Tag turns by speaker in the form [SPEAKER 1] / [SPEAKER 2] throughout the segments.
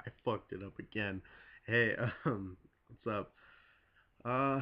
[SPEAKER 1] I fucked it up again. Hey, what's up? Uh,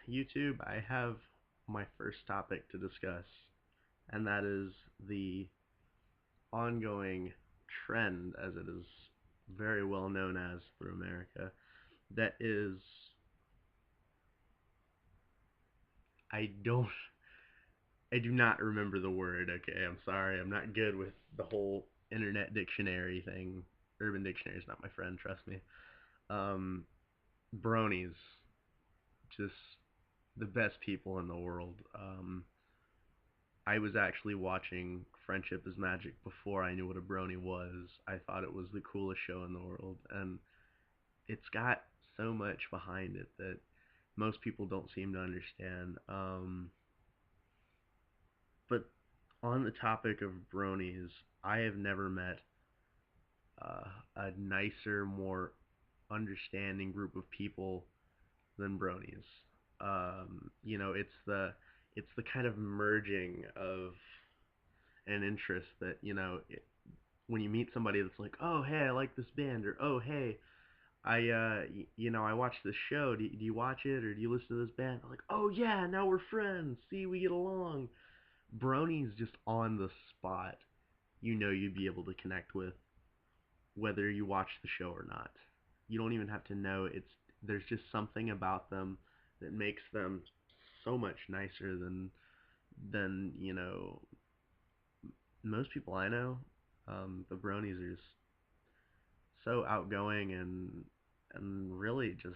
[SPEAKER 1] YouTube, I have my first topic to discuss, and that is the ongoing trend, as it is very well known as through America, that is, I don't, I do not remember the word, okay? I'm sorry, I'm not good with the whole internet dictionary thing. Urban Dictionary is not my friend, trust me. Um, Bronies, just the best people in the world. I was actually watching Friendship is Magic before I knew what a brony was. I thought it was the coolest show in the world, and it's got so much behind it that most people don't seem to understand. But on the topic of bronies, I have never met a nicer, more understanding group of people than bronies. It's the kind of merging of an interest that when you meet somebody that's like, oh hey, I like this band, or oh hey, I watched this show. Do you watch it or do you listen to this band? I'm like, oh yeah, now we're friends. See, we get along. Brony's just on the spot. You'd be able to connect with whether you watch the show or not. You don't even have to know. There's just something about them that makes them so much nicer than most people I know. The bronies are just so outgoing and really just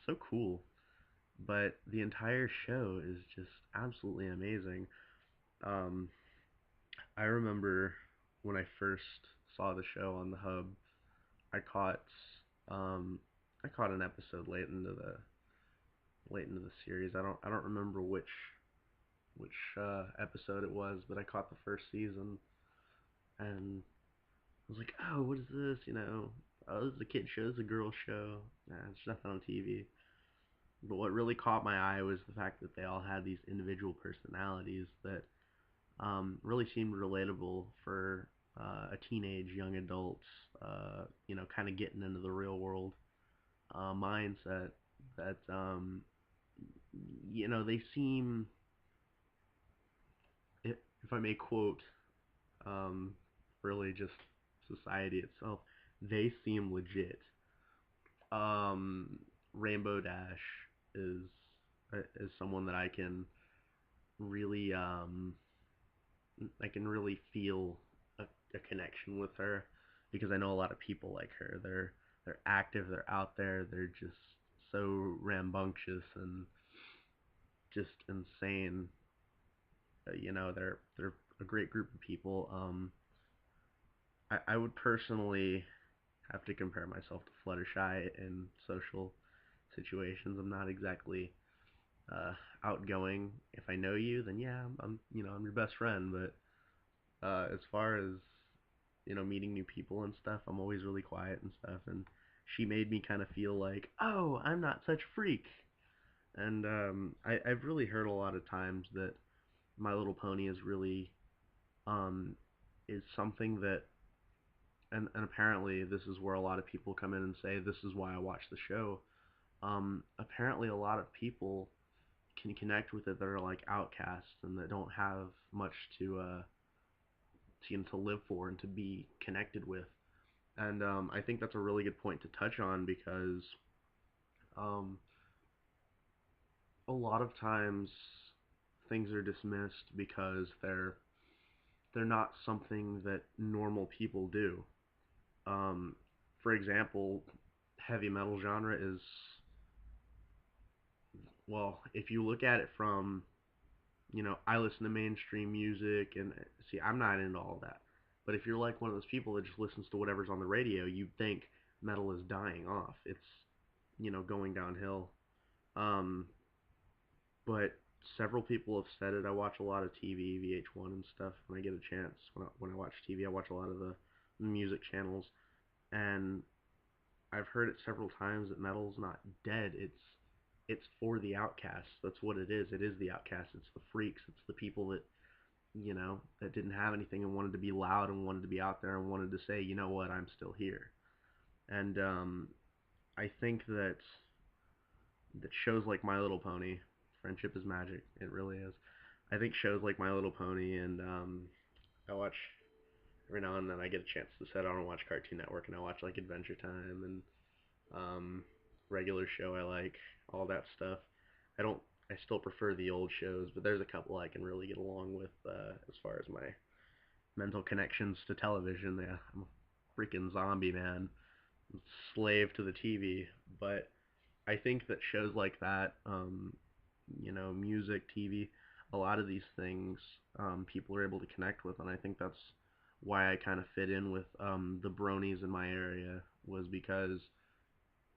[SPEAKER 1] so cool. But the entire show is just absolutely amazing. Um, I remember when I first saw the show on the hub, I caught um, I caught an episode late into the series. I don't remember which episode it was, but I caught the first season and I was like, oh, what is this? Oh, this is a kid show. This is a girl show. Nah, it's nothing on TV. But what really caught my eye was the fact that they all had these individual personalities that really seemed relatable for a teenage young adults, kind of getting into the real world mindset. That they seem, if I may quote, um, really just society itself, they seem legit. Um, Rainbow Dash is is someone that really I can really feel a connection with her because I know a lot of people like her. They're active, they're out there, they're just so rambunctious and just insane. They're a great group of people. I would personally have to compare myself to Fluttershy in social situations. I'm not exactly uh, outgoing. If I know you, then yeah, I'm your best friend. But as far as meeting new people and stuff, I'm always really quiet and stuff. And she made me kind of feel like, oh, I'm not such a freak. And I've really heard a lot of times that My Little Pony um, is something that, and apparently this is where a lot of people come in and say this is why I watch the show. Apparently a lot of people can connect with it that are like outcasts and that don't have much to live for and to be connected with. And I think that's a really good point to touch on because um, a lot of times things are dismissed because they're not something that normal people do. Um, for example, heavy metal genre is, well, if you look at it from, I listen to mainstream music and see, I'm not into all that. But if you're like one of those people that just listens to whatever's on the radio, you think metal is dying off. It's, going downhill. Um, but several people have said it. I watch a lot of TV, VH1 and stuff when I get a chance. When I watch TV, I watch a lot of the music channels, and I've heard it several times that metal's not dead. It's for the outcasts. That's what it is. It is the outcasts. It's the freaks. It's the people that that didn't have anything and wanted to be loud and wanted to be out there and wanted to say, you know what, I'm still here. And I think that shows like My Little Pony, friendship is magic. It really is. I think shows like My Little Pony and I watch every now and then I get a chance to sit down and watch Cartoon Network and I watch like Adventure Time and um, regular show I like, all that stuff. I don't. I still prefer the old shows, but there's a couple I can really get along with as far as my mental connections to television. Yeah, I'm a freaking zombie man, slave to the TV. But I think that shows like that, music, TV, a lot of these things people are able to connect with, and I think that's why I kind of fit in with the Bronies in my area was because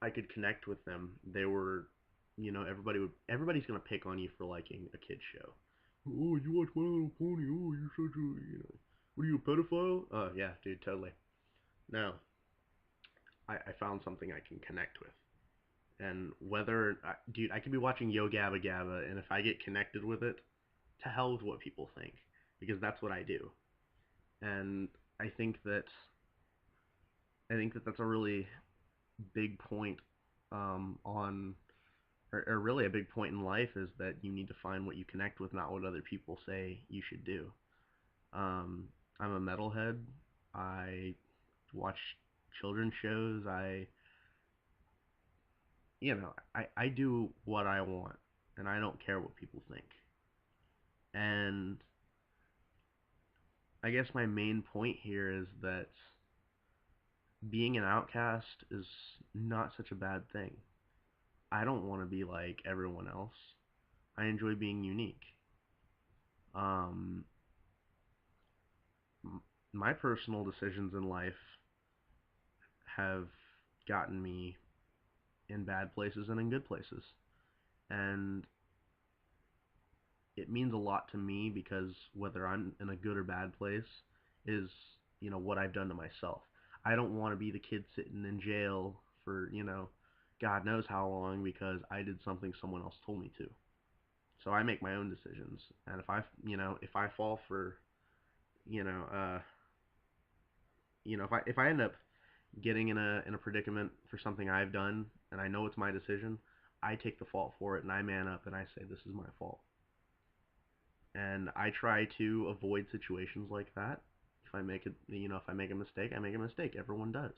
[SPEAKER 1] I could connect with them. They were, everybody's gonna pick on you for liking a kid show. Oh, you watch My Little Pony. Oh, you're such a, what are you, a pedophile? Oh, yeah, dude, totally. No, I found something I can connect with. And dude, I could be watching Yo Gabba Gabba, and if I get connected with it, to hell with what people think, because that's what I do. And I think that that's a really big point on or really a big point in life is that you need to find what you connect with, not what other people say you should do. Um, I'm a metalhead. I watch children's shows. I do what I want, and I don't care what people think. And I guess my main point here is that being an outcast is not such a bad thing. I don't want to be like everyone else. I enjoy being unique. Um, my personal decisions in life have gotten me in bad places and in good places. And it means a lot to me because whether I'm in a good or bad place is, what I've done to myself. I don't want to be the kid sitting in jail for, God knows how long because I did something someone else told me to. So I make my own decisions. And if I fall for, you know, uh, if I end up getting in a predicament for something I've done and I know it's my decision, I take the fault for it and I man up and I say this is my fault. And I try to avoid situations like that. If I make a mistake, I make a mistake. Everyone does.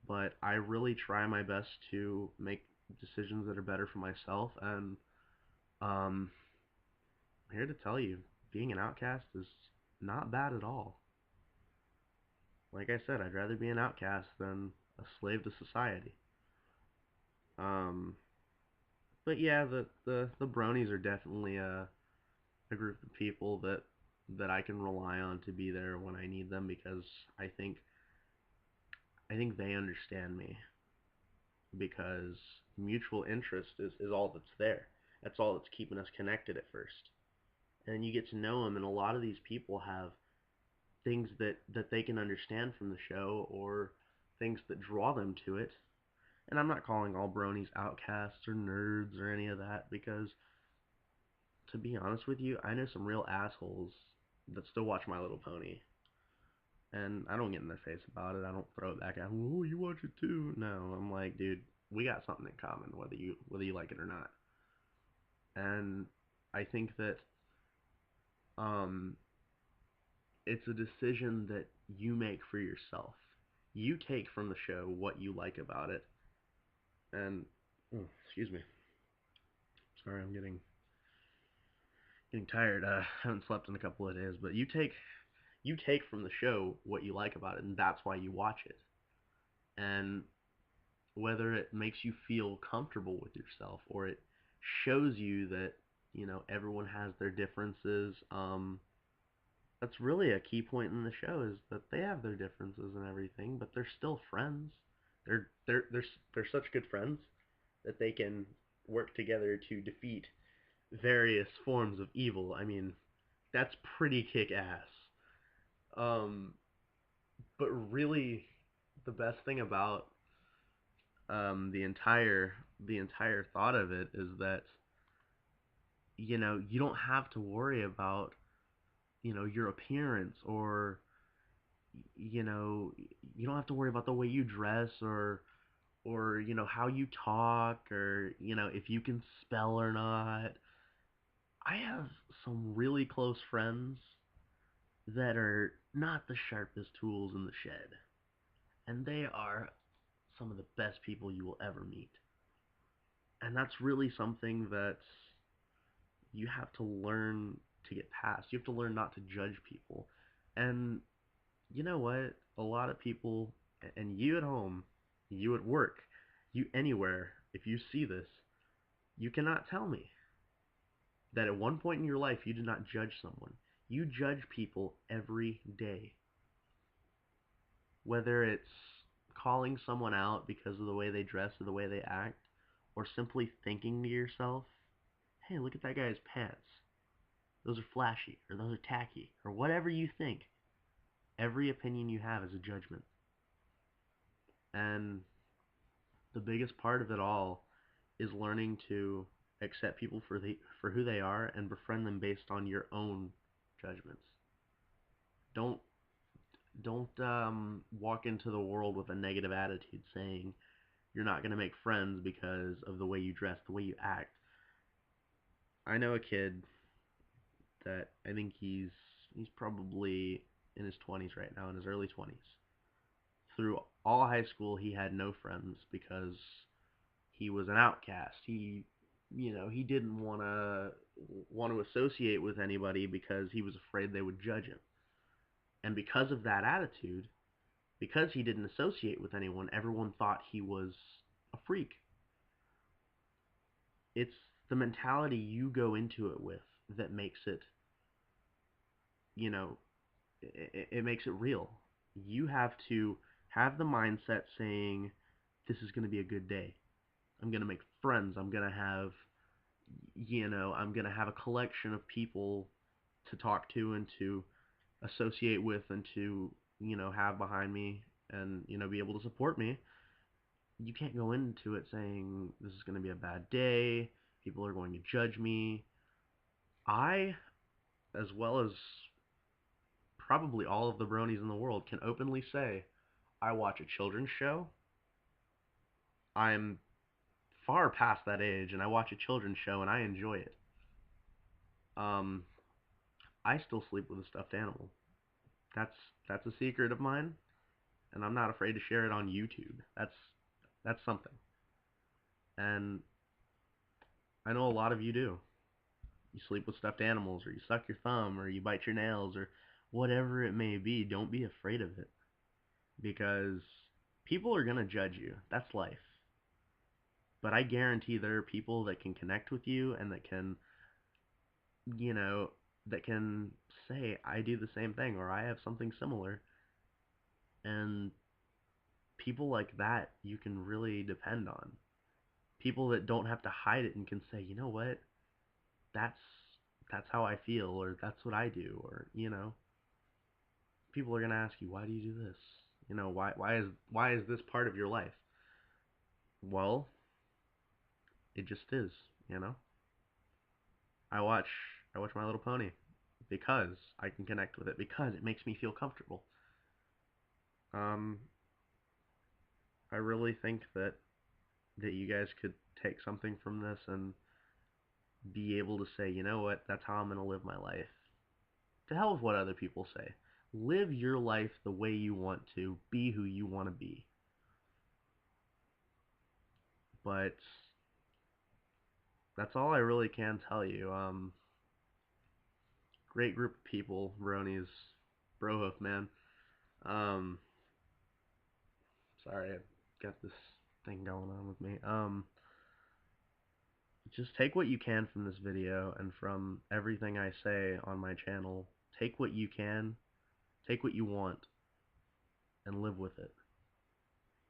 [SPEAKER 1] But I really try my best to make decisions that are better for myself and um I'm here to tell you, being an outcast is not bad at all. Like I said, I'd rather be an outcast than a slave to society. Um, but yeah, the bronies are definitely a group of people that I can rely on to be there when I need them because I think I think they understand me because mutual interest is all that's there. That's all that's keeping us connected at first. And then you get to know them, and a lot of these people have things that they can understand from the show or things that draw them to it. And I'm not calling all bronies outcasts or nerds or any of that because, to be honest with you, I know some real assholes that still watch My Little Pony. And I don't get in their face about it. I don't throw it back at them. Oh, you watch it too? No, I'm like, dude, we got something in common, whether you like it or not. And I think that um, it's a decision that you make for yourself. You take from the show what you like about it, and excuse me, sorry, I'm getting tired. I haven't slept in a couple of days, but you take from the show what you like about it, and that's why you watch it. And whether it makes you feel comfortable with yourself or it shows you that everyone has their differences. That's really a key point in the show is that they have their differences and everything, but they're still friends. They're such good friends that they can work together to defeat various forms of evil. I mean, that's pretty kick ass. Um, but really, the best thing about the entire thought of it is that you don't have to worry about your appearance, or you know you don't have to worry about the way you dress, or how you talk, or if you can spell or not. I have some really close friends that are not the sharpest tools in the shed, and they are some of the best people you will ever meet. And that's really something that you have to learn to get past. You have to learn not to judge people. And you know what? A lot of people, and you at home, you at work, you anywhere, if you see this, you cannot tell me that at one point in your life you did not judge someone. You judge people every day. Whether it's calling someone out because of the way they dress or the way they act, or simply thinking to yourself, hey, look at that guy's pants. Those are flashy, or those are tacky, or whatever you think. Every opinion you have is a judgment. And the biggest part of it all is learning to accept people for who they are and befriend them based on your own judgments. Don't don't walk into the world with a negative attitude saying you're not going to make friends because of the way you dress, the way you act. I know a kid that I think he's probably in his 20s right now, in his early 20s. Through all high school, he had no friends because he was an outcast. He didn't want to associate with anybody because he was afraid they would judge him. And because of that attitude, because he didn't associate with anyone, everyone thought he was a freak. It's the mentality you go into it with that makes it, you know, it makes it real. You have to have the mindset saying, this is going to be a good day. I'm going to make friends. I'm going to have a collection of people to talk to and to associate with and to, have behind me and, be able to support me. You can't go into it saying this is going to be a bad day. People are going to judge me. I, as well as probably all of the bronies in the world, can openly say I watch a children's show. I'm far past that age, and I watch a children's show and I enjoy it. Um, I still sleep with a stuffed animal. That's that's a secret of mine, and I'm not afraid to share it on YouTube. That's something, and I know a lot of you do. You sleep with stuffed animals, or you suck your thumb, or you bite your nails, or whatever it may be. Don't be afraid of it, because people are gonna judge you. That's life. But I guarantee there are people that can connect with you and you know, that can say, I do the same thing or I have something similar. And people like that you can really depend on. People that don't have to hide it and can say, you know what, that's that's how I feel, or that's what I do, or people are gonna ask you, why do you do this? Why is this part of your life? Well, it just is, you know. I watch I watch My Little Pony because I can connect with it, because it makes me feel comfortable. Um, I really think that you guys could take something from this and be able to say, you know what, that's how I'm going to live my life. To hell with what other people say. Live your life the way you want to, be who you want to be. But that's all I really can tell you. Great group of people, Bronies, Brohoof, man. Um, sorry, I got this thing going on with me. Just take what you can from this video and from everything I say on my channel. Take what you can, take what you want, and live with it.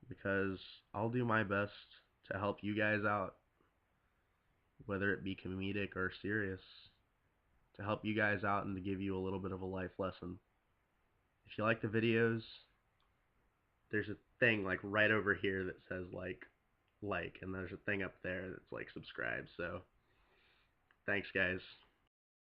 [SPEAKER 1] Because I'll do my best to help you guys out, whether it be comedic or serious, to help you guys out and to give you a little bit of a life lesson. If you like the videos, there's a thing like right over here that says like, and there's a thing up there that's like subscribe. So thanks guys.